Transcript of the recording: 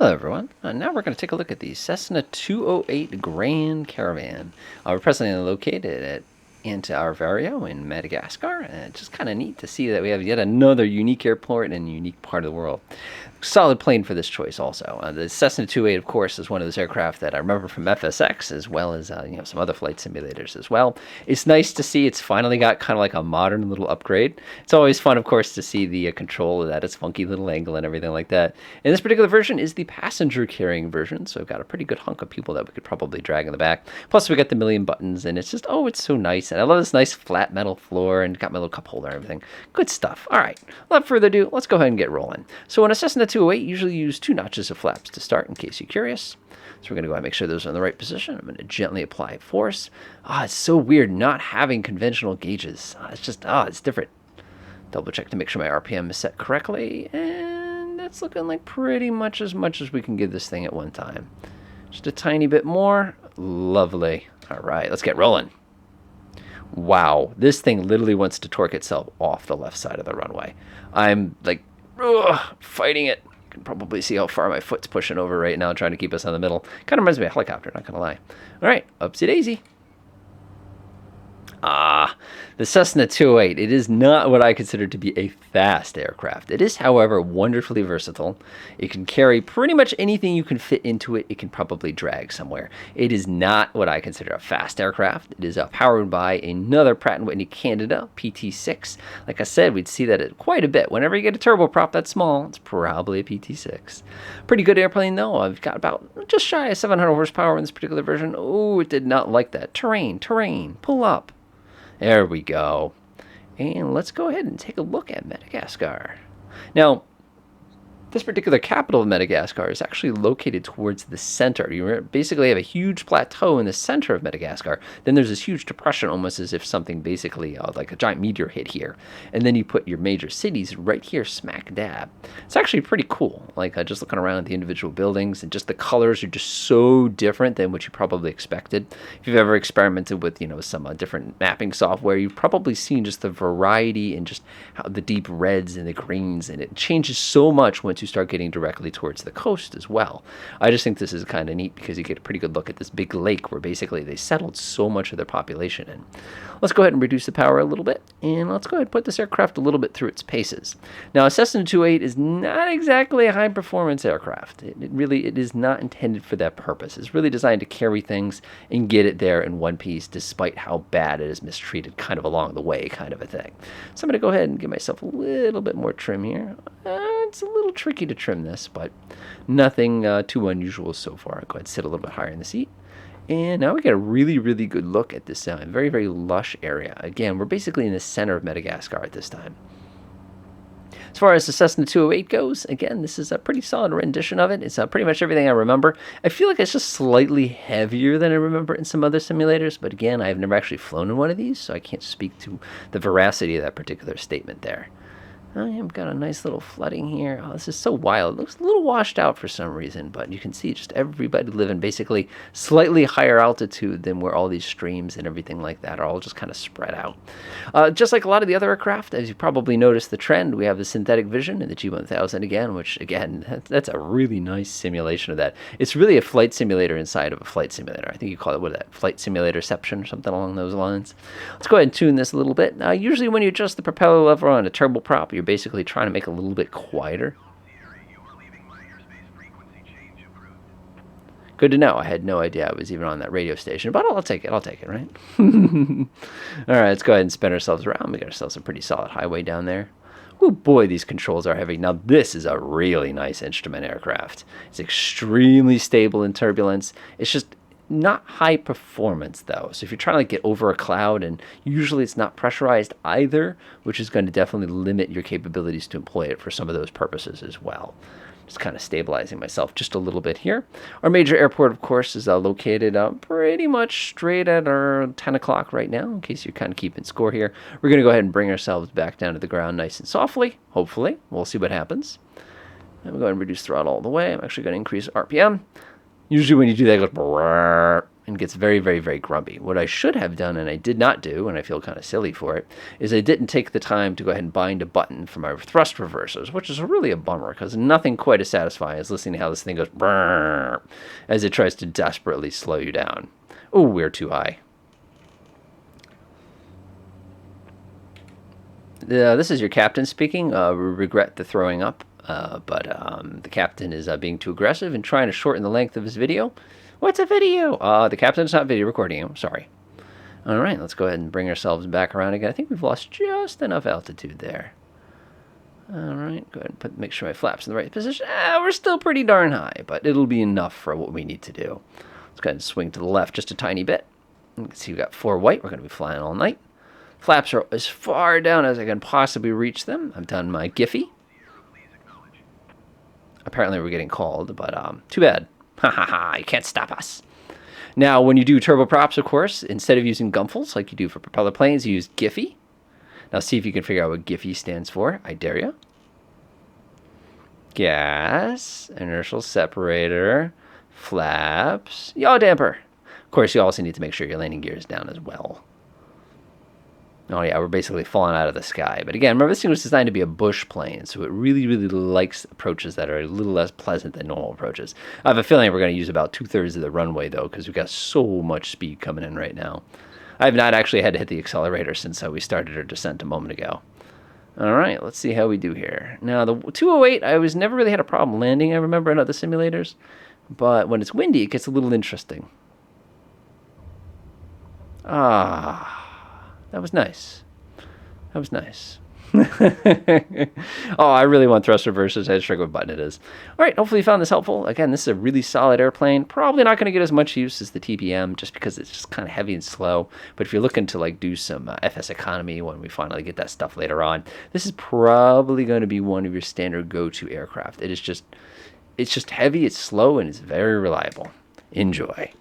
Hello everyone. Now we're going to take a look at the Cessna 208 Grand Caravan. We're presently located at Antivario in Madagascar, and it's just kind of neat to see that we have yet another unique airport in a unique part of the world. Solid plane for this choice also. The Cessna 208, of course, is one of those aircraft that I remember from FSX, as well as some other flight simulators as well. It's nice to see it's finally got kind of like a modern little upgrade. It's always fun, of course, to see the control of that, its funky little angle and everything like that. And this particular version is the passenger carrying version, so we've got a pretty good hunk of people that we could probably drag in the back. Plus, we got the million buttons, and it's just, oh, it's so nice. And I love this nice flat metal floor, and got my little cup holder and everything. Good stuff. All right, without further ado, let's go ahead and get rolling. So on a Cessna 208, usually use 2 notches of flaps to start, in case you're curious. So we're going to go ahead and make sure those are in the right position. I'm going to gently apply force. It's so weird not having conventional gauges. It's just, it's different. Double check to make sure my RPM is set correctly, and that's looking like pretty much as we can give this thing at one time. Just a tiny bit more. Lovely. All right, let's get rolling. Wow, this thing literally wants to torque itself off the left side of the runway. I'm like, fighting it. You can probably see how far my foot's pushing over right now, trying to keep us in the middle. Kind of reminds me of a helicopter, not gonna lie. All right, upsy daisy. The Cessna 208, it is not what I consider to be a fast aircraft. It is, however, wonderfully versatile. It can carry pretty much anything you can fit into it. It can probably drag somewhere. It is not what I consider a fast aircraft. It is powered by another Pratt & Whitney Canada PT6. Like I said, we'd see that quite a bit. Whenever you get a turboprop that's small, it's probably a PT6. Pretty good airplane, though. I've got about just shy of 700 horsepower in this particular version. Oh, it did not like that. Terrain, pull up. There we go. And let's go ahead and take a look at Madagascar. Now, this particular capital of Madagascar is actually located towards the center. You basically have a huge plateau in the center of Madagascar. Then there's this huge depression, almost as if something basically like a giant meteor hit here. And then you put your major cities right here, smack dab. It's actually pretty cool. Like just looking around at the individual buildings, and just the colors are just so different than what you probably expected. If you've ever experimented with, some different mapping software, you've probably seen just the variety and just how the deep reds and the greens, and it changes so much once you start getting directly towards the coast as well. I just think this is kind of neat because you get a pretty good look at this big lake where basically they settled so much of their population in. Let's go ahead and reduce the power a little bit, and let's go ahead and put this aircraft a little bit through its paces. Now, a Cessna 208 is not exactly a high-performance aircraft. It is not intended for that purpose. It's really designed to carry things and get it there in one piece, despite how bad it is mistreated kind of along the way, kind of a thing. So I'm going to go ahead and give myself a little bit more trim here. It's a little tricky to trim this, but nothing too unusual so far. I'll go ahead and sit a little bit higher in the seat. And now we get a really, really good look at this very, very lush area. Again, we're basically in the center of Madagascar at this time. As far as the Cessna 208 goes, again, this is a pretty solid rendition of it. It's pretty much everything I remember. I feel like it's just slightly heavier than I remember in some other simulators, but again, I've never actually flown in one of these, so I can't speak to the veracity of that particular statement there. I've got a nice little flooding here. This is so wild. It looks a little washed out for some reason, but you can see just everybody living basically slightly higher altitude than where all these streams and everything like that are all just kind of spread out. Just like a lot of the other aircraft, as you probably noticed the trend, we have the synthetic vision in the G1000 again, which again, that's a really nice simulation of that. It's really a flight simulator inside of a flight simulator. I think you call it, flight simulatorception or something along those lines. Let's go ahead and tune this a little bit. Usually when you adjust the propeller lever on a turboprop, you're basically trying to make it a little bit quieter. Good to know. I had no idea I was even on that radio station, but I'll take it. I'll take it, right? All right, let's go ahead and spin ourselves around. We got ourselves a pretty solid highway down there. Oh boy, these controls are heavy. Now this is a really nice instrument aircraft. It's extremely stable in turbulence. It's just not high performance though, so if you're trying to get over a cloud, and usually it's not pressurized either, which is going to definitely limit your capabilities to employ it for some of those purposes as well. Just kind of stabilizing myself just a little bit here. Our major airport, of course, is located pretty much straight at our 10 o'clock right now, in case you're kind of keeping score here. We're going to go ahead and bring ourselves back down to the ground nice and softly, hopefully. We'll see what happens. And we'll go ahead and reduce throttle all the way. I'm actually going to increase RPM. Usually when you do that, it goes, and gets very, very, very grumpy. What I should have done, and I did not do, and I feel kind of silly for it, is I didn't take the time to go ahead and bind a button for my thrust reversers, which is really a bummer, because nothing quite as satisfying as listening to how this thing goes brrr, as it tries to desperately slow you down. Oh, we're too high. This is your captain speaking. We regret the throwing up, but the captain is being too aggressive and trying to shorten the length of his video. What's a video? The captain's not video recording him. Sorry. All right, let's go ahead and bring ourselves back around again. I think we've lost just enough altitude there. All right, go ahead and make sure my flap's in the right position. We're still pretty darn high, but it'll be enough for what we need to do. Let's go ahead and swing to the left just a tiny bit. You can see we've got 4 white. We're going to be flying all night. Flaps are as far down as I can possibly reach them. I've done my Giphy. Apparently we're getting called, but too bad. Ha ha ha, you can't stop us. Now, when you do turboprops, of course, instead of using Gumfels like you do for propeller planes, you use Giphy. Now see if you can figure out what Giphy stands for. I dare you. Gas, inertial separator, flaps, yaw damper. Of course, you also need to make sure your landing gear is down as well. Oh yeah, we're basically falling out of the sky. But again, remember this thing was designed to be a bush plane, so it really, really likes approaches that are a little less pleasant than normal approaches. I have a feeling we're going to use about 2/3 of the runway, though, because we've got so much speed coming in right now. I have not actually had to hit the accelerator since we started our descent a moment ago. All right, let's see how we do here. Now, the 208, I never really had a problem landing, I remember, in other simulators. But when it's windy, it gets a little interesting. That was nice. That was nice. Oh, I really want thrust reversers. I just forget what button it is. All right, hopefully you found this helpful. Again, this is a really solid airplane. Probably not going to get as much use as the TPM just because it's just kind of heavy and slow. But if you're looking to like do some FS economy when we finally get that stuff later on, this is probably going to be one of your standard go-to aircraft. It's just heavy, it's slow, and it's very reliable. Enjoy.